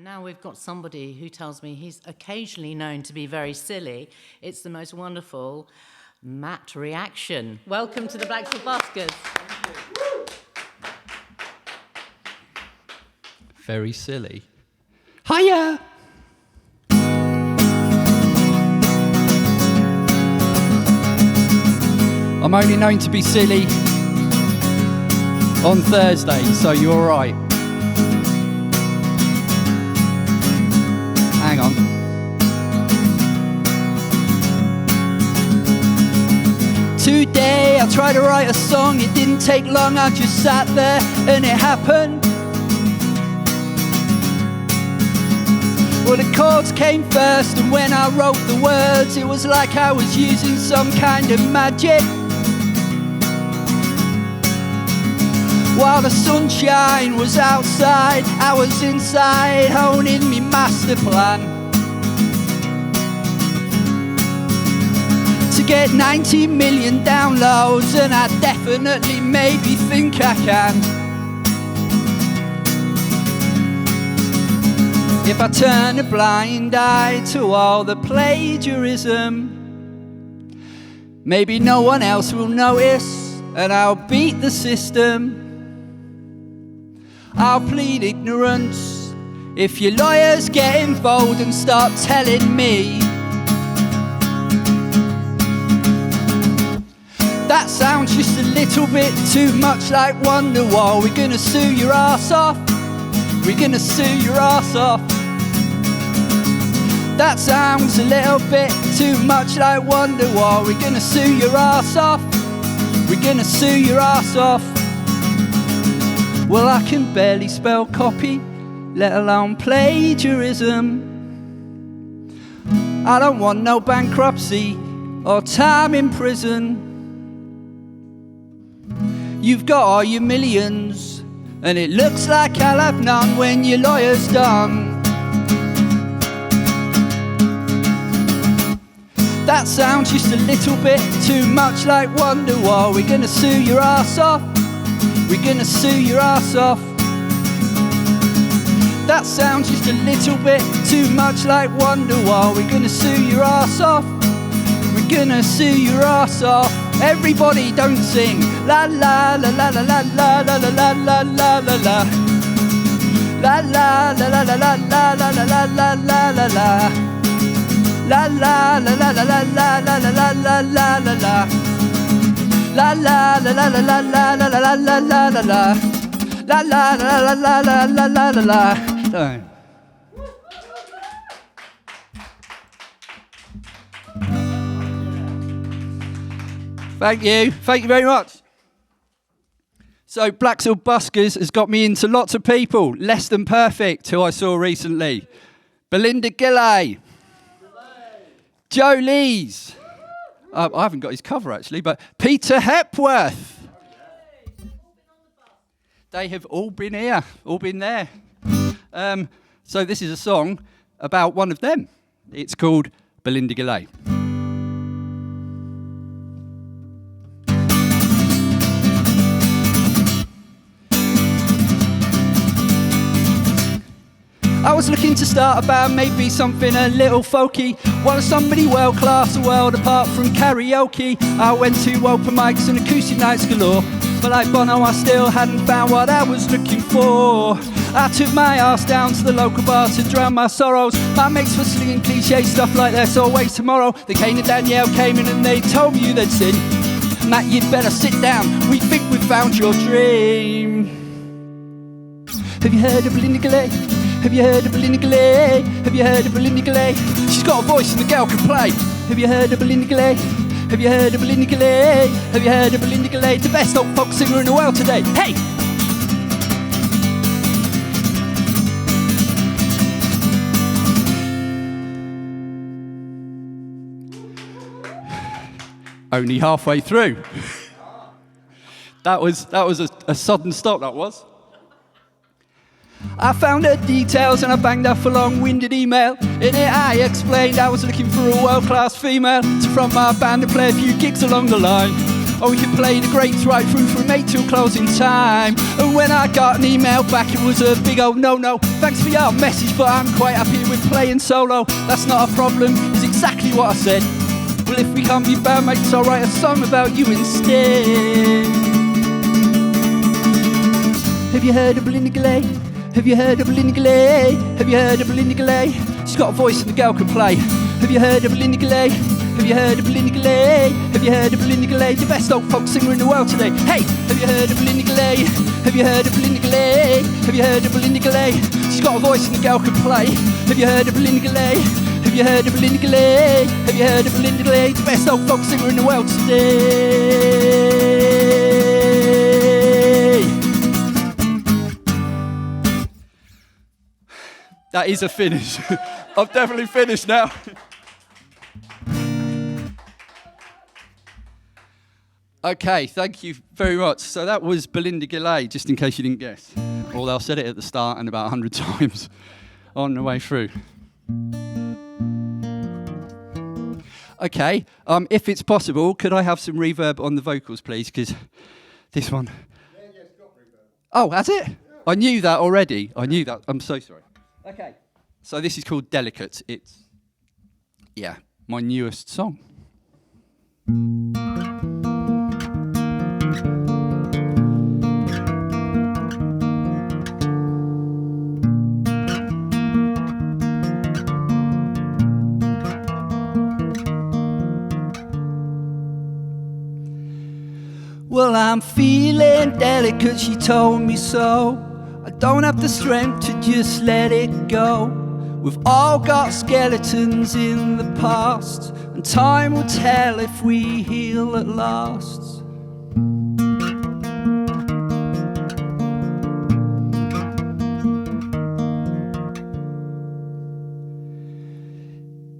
Now we've got somebody who tells me he's occasionally known to be very silly. It's the most wonderful Matt Reaction. Welcome to the Blaxhall Buskers. Very silly. Hiya! I'm only known to be silly on Thursday, so you're all right. Hang on. Today I tried to write a song, it didn't take long, I just sat there and it happened. Well, the chords came first, and when I wrote the words, it was like I was using some kind of magic. While the sunshine was outside, I was inside, honing me master plan to get 90 million downloads, and I definitely maybe think I can. If I turn a blind eye to all the plagiarism, maybe no one else will notice, and I'll beat the system. I'll plead ignorance if your lawyers get involved and start telling me that sounds just a little bit too much like Wonderwall. We're gonna sue your ass off. We're gonna sue your ass off. That sounds a little bit too much like Wonderwall. We're gonna sue your ass off. We're gonna sue your ass off. Well, I can barely spell copy, let alone plagiarism. I don't want no bankruptcy or time in prison. You've got all your millions, and it looks like I'll have none when your lawyer's done. That sounds just a little bit too much like Wonderwall. We're gonna sue your ass off. We're gonna sue your ass off. That sounds just a little bit too much like Wonderwall. We're gonna sue your ass off. We're gonna sue your ass off. Everybody don't sing. La la la la la la la la la la la la la la. La la la la la la la la la la la la la la. La la la la la la la la la la la la la la. La la la la la la la la la la la la la la. La la la la la la la la la la. Thank you very much. So Blaxhall Buskers has got me into lots of people. Less Than Perfect, who I saw recently. Belinda Gillett. Joe Lees. I haven't got his cover actually, but Peter Hepworth. They have all been here, all been there. So this is a song about one of them. It's called Belinda Gillett. I was looking to start a band, maybe something a little folky. Wanted somebody world-class, a world apart from karaoke. I went to open mics and acoustic nights galore, but like Bono, I still hadn't found what I was looking for. I took my ass down to the local bar to drown my sorrows. My mates were slinging cliche stuff like there's always tomorrow. The Kane and Danielle came in and they told me you'd sin. Matt, you'd better sit down, we think we've found your dream. Have you heard of Belinda Gillett? Have you heard of Belinda Gillett? Have you heard of Belinda Gillett? She's got a voice and the girl can play. Have you heard of Belinda Gillett? Have you heard of Belinda Gillett? Have you heard of Belinda Gillett? The best old folk singer in the world today. Hey! Only halfway through. That was a sudden stop, that was. I found her details and I banged off a long-winded email. In it I explained I was looking for a world-class female to front my band and play a few gigs along the line. or we could play the greats right through from 8 till closing time. And when I got an email back, it was a big old no-no. Thanks for your message, but I'm quite happy with playing solo. That's not a problem, it's exactly what I said. Well, if we can't be bandmates, I'll write a song about you instead. Have you heard of Belinda Gillett? Have you heard of Belinda Gillett? Have you heard of Belinda Gillett? She's got a voice and the girl can play. Have you heard of Belinda Gillett? Have you heard of Belinda Gillett? Have you heard of Belinda Gillett? The best old folk singer in the world today. Hey, have you heard of Belinda Gillett? Have you heard of Belinda Gillett? Have you heard of Belinda Gillett? She's got a voice and the girl can play. Have you heard of Belinda Gillett? Have you heard of Belinda Gillett? Have you heard of Belinda Gillett? The best old folk singer in the world today. That is a finish. I've definitely finished now. Okay, thank you very much. So that was Belinda Gillett, just in case you didn't guess. Although I said it at the start and about 100 times on the way through. Okay, if it's possible, could I have some reverb on the vocals, please? Because this one... Yeah, it's got reverb. Oh, has it? Yeah. I knew that already. I knew that. I'm so sorry. Okay, so this is called Delicate. It's, yeah, my newest song. Well, I'm feeling delicate, she told me so. I don't have the strength to just let it go. We've all got skeletons in the past, and time will tell if we heal at last.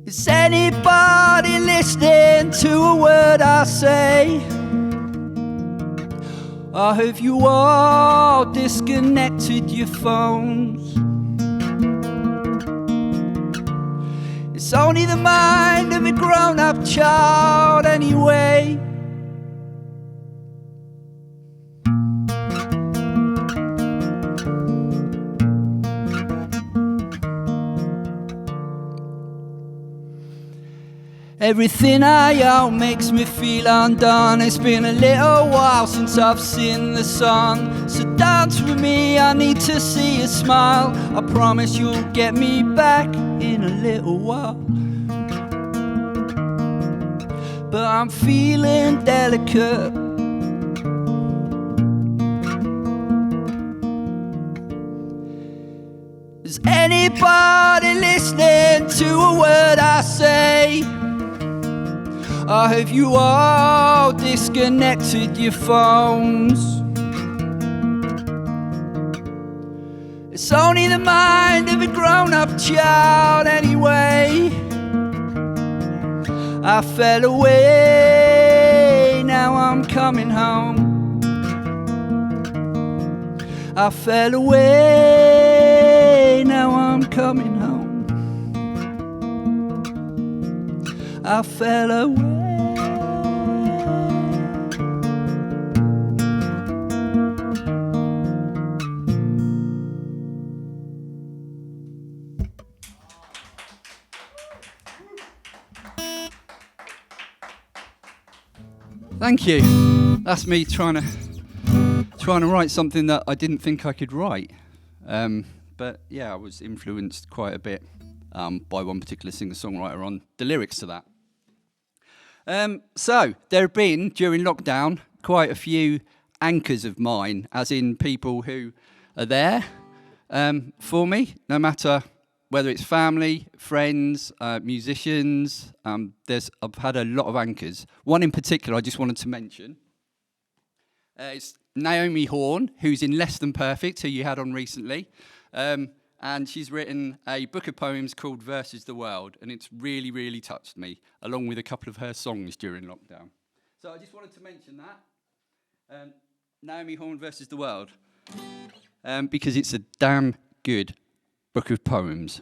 Is anybody listening to a word I say? Or have you all disconnected your phones? It's only the mind of a grown-up child anyway. Everything I own makes me feel undone. It's been a little while since I've seen the sun. So dance with me, I need to see a smile. I promise you'll get me back in a little while. But I'm feeling delicate. Is anybody listening to a word I say? Or have you all disconnected your phones? It's only the mind of a grown-up child anyway. I fell away, now I'm coming home. I fell away, now I'm coming home. I fell away. Thank you. That's me trying to write something that I didn't think I could write. But yeah, I was influenced quite a bit by one particular singer-songwriter on the lyrics to that. So there have been, during lockdown, quite a few anchors of mine, as in people who are there for me, no matter whether it's family, friends, musicians. I've had a lot of anchors. One in particular I just wanted to mention. It's Naomi Horn, who's in Less Than Perfect, who you had on recently. And she's written a book of poems called Versus the World, and it's really, really touched me, along with a couple of her songs during lockdown. So I just wanted to mention that. Naomi Horn Versus the World, because it's a damn good book of poems.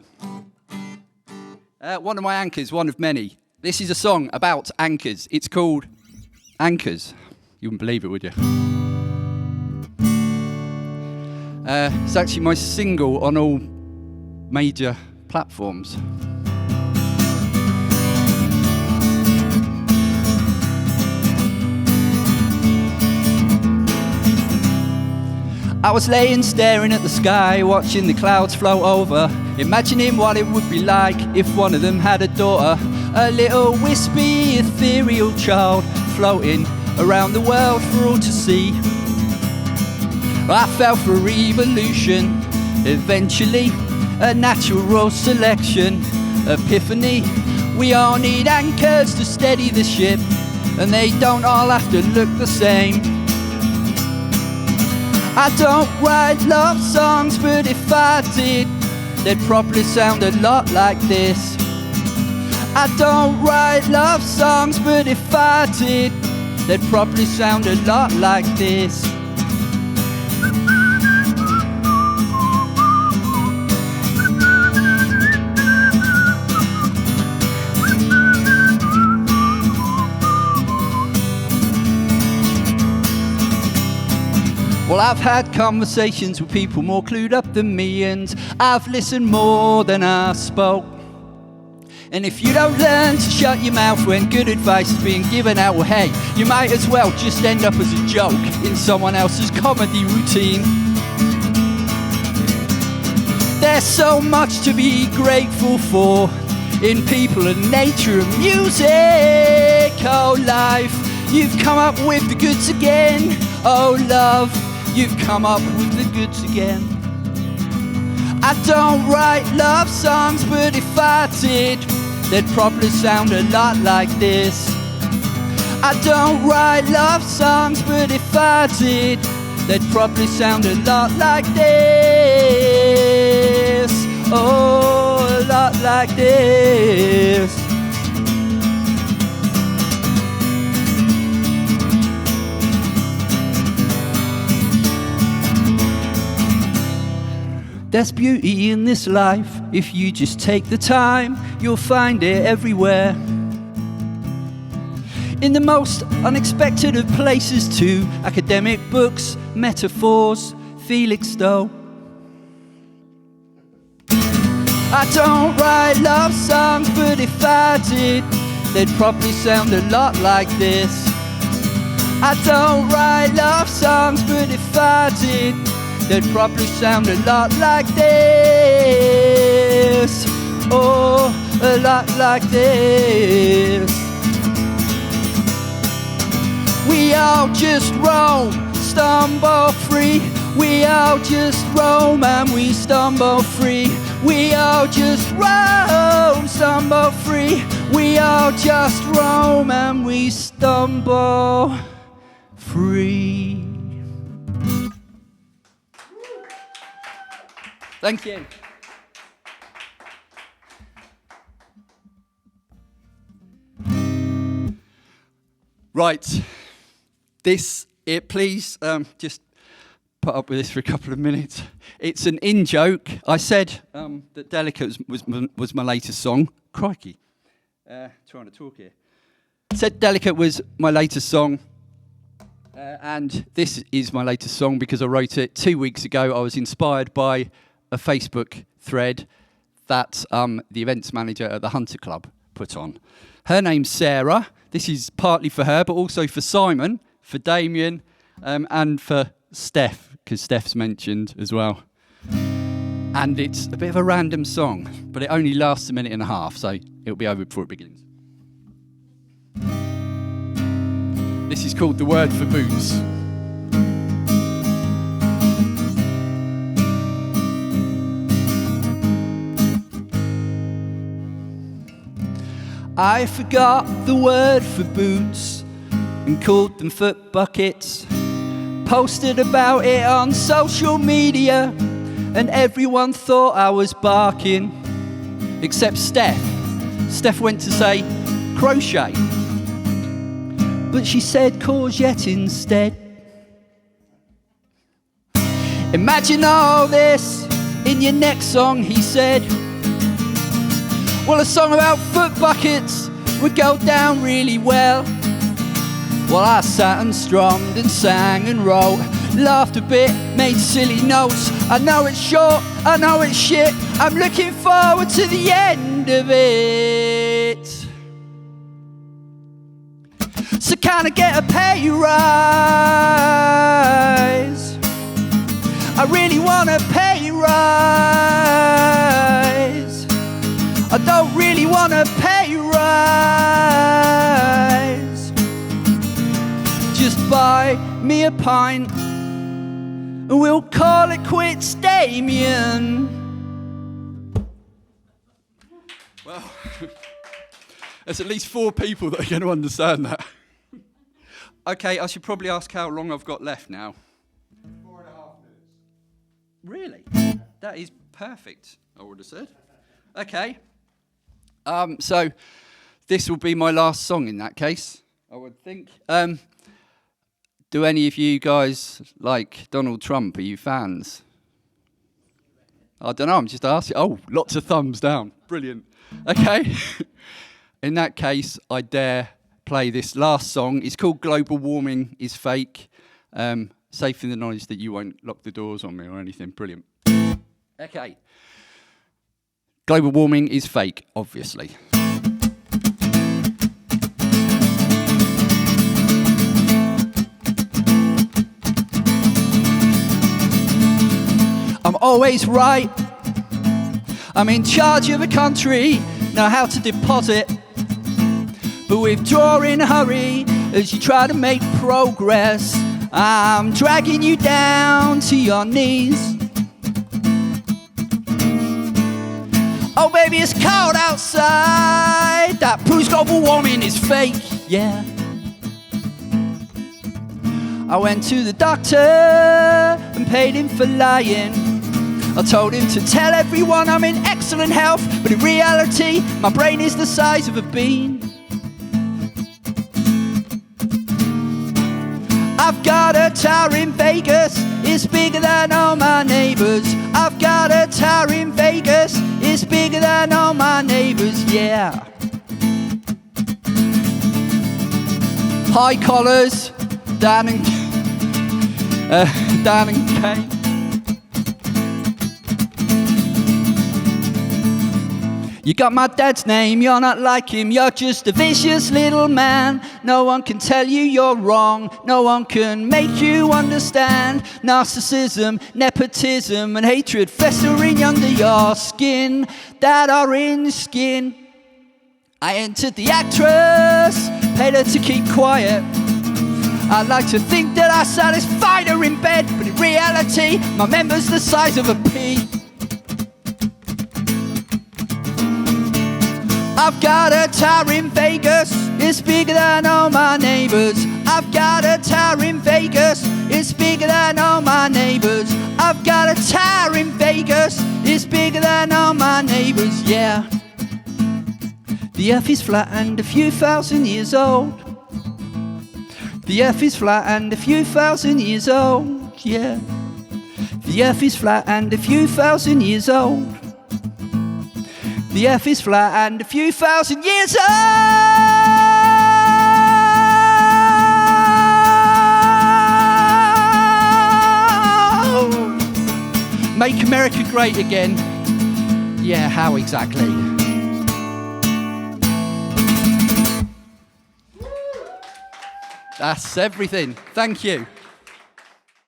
One of my anchors, one of many. This is a song about anchors. It's called Anchors. You wouldn't believe it, would you? It's actually my single on all major platforms. I was laying staring at the sky, watching the clouds float over, imagining what it would be like if one of them had a daughter, a little wispy, ethereal child floating around the world for all to see. I fell for evolution, eventually a natural selection, epiphany. We all need anchors to steady the ship, and they don't all have to look the same. I don't write love songs, but if I did, they'd probably sound a lot like this. I don't write love songs, but if I did, they'd probably sound a lot like this. Well, I've had conversations with people more clued up than me, and I've listened more than I spoke. And if you don't learn to shut your mouth when good advice is being given out, well, hey, you might as well just end up as a joke in someone else's comedy routine. There's so much to be grateful for in people and nature and music. Oh, life, you've come up with the goods again. Oh, love, you've come up with the goods again. I don't write love songs, but if I did, they'd probably sound a lot like this. I don't write love songs, but if I did, they'd probably sound a lot like this. Oh, a lot like this. There's beauty in this life. If you just take the time, you'll find it everywhere. In the most unexpected of places too. Academic books, metaphors, Felix Stowe. I don't write love songs, but if I did, they'd probably sound a lot like this. I don't write love songs, but if I did, they'd probably sound a lot like this. Oh, a lot like this. We all just roam, stumble free. We all just roam and we stumble free. We all just roam, stumble free. We all just roam and we stumble free. Thank you. Right, please just put up with this for a couple of minutes. It's an in-joke. I said that Delicate was my latest song. Crikey, trying to talk here. I said Delicate was my latest song. And this is my latest song because I wrote it 2 weeks ago. I was inspired by a Facebook thread that the events manager at the Hunter Club put on. Her name's Sarah. This is partly for her, but also for Simon, for Damien, and for Steph, because Steph's mentioned as well. And it's a bit of a random song, but it only lasts a minute and a half, so it'll be over before it begins. This is called The Word for Boots. I forgot the word for boots and called them foot buckets. Posted about it on social media and everyone thought I was barking. Except Steph. Steph went to say crochet, but she said courgette instead. Imagine all this in your next song, he said. Well, a song about foot buckets would go down really well. while I sat and strummed and sang and wrote, laughed a bit, made silly notes. I know it's short, I know it's shit, I'm looking forward to the end of it. So can I get a pay rise? I really want a pay rise. I don't really want a pay rise. Just buy me a pint and we'll call it quits, Damien. Well, there's at least 4 people that are going to understand that. Okay, I should probably ask how long I've got left now. 4.5 minutes. Really? That is perfect, I would have said. Okay. So this will be my last song in that case, I would think. Do any of you guys like Donald Trump? Are you fans? I don't know, I'm just asking. Oh, lots of thumbs down. Brilliant. Okay. In that case, I dare play this last song. It's called Global Warming is Fake. Safe in the knowledge that you won't lock the doors on me or anything. Brilliant. Okay. Global warming is fake, obviously. I'm always right. I'm in charge of a country, know how to deposit, but withdraw in a hurry as you try to make progress. I'm dragging you down to your knees. Oh baby, it's cold outside. That proves global warming is fake, yeah. I went to the doctor and paid him for lying. I told him to tell everyone I'm in excellent health, but in reality, my brain is the size of a bean. I've got a tower in Vegas, it's bigger than all my neighbours. I've got a tower in Vegas, it's bigger than all my neighbours, yeah. High collars, Dan and Kane. You got my dad's name, you're not like him, you're just a vicious little man. No one can tell you you're wrong, no one can make you understand. Narcissism, nepotism and hatred festering under your skin. That orange skin. I entered the actress, paid her to keep quiet. I'd like to think that I satisfied her in bed, but in reality, my member's the size of a pea. I've got a tower in Vegas, it's bigger than all my neighbours. I've got a tower in Vegas, it's bigger than all my neighbours. I've got a tower in Vegas, it's bigger than all my neighbours, yeah. The earth is flat and a few thousand years old. The earth is flat and a few thousand years old, yeah. The earth is flat and a few thousand years old. The earth is flat and a few thousand years old. Make America great again. Yeah, how exactly? That's everything. Thank you.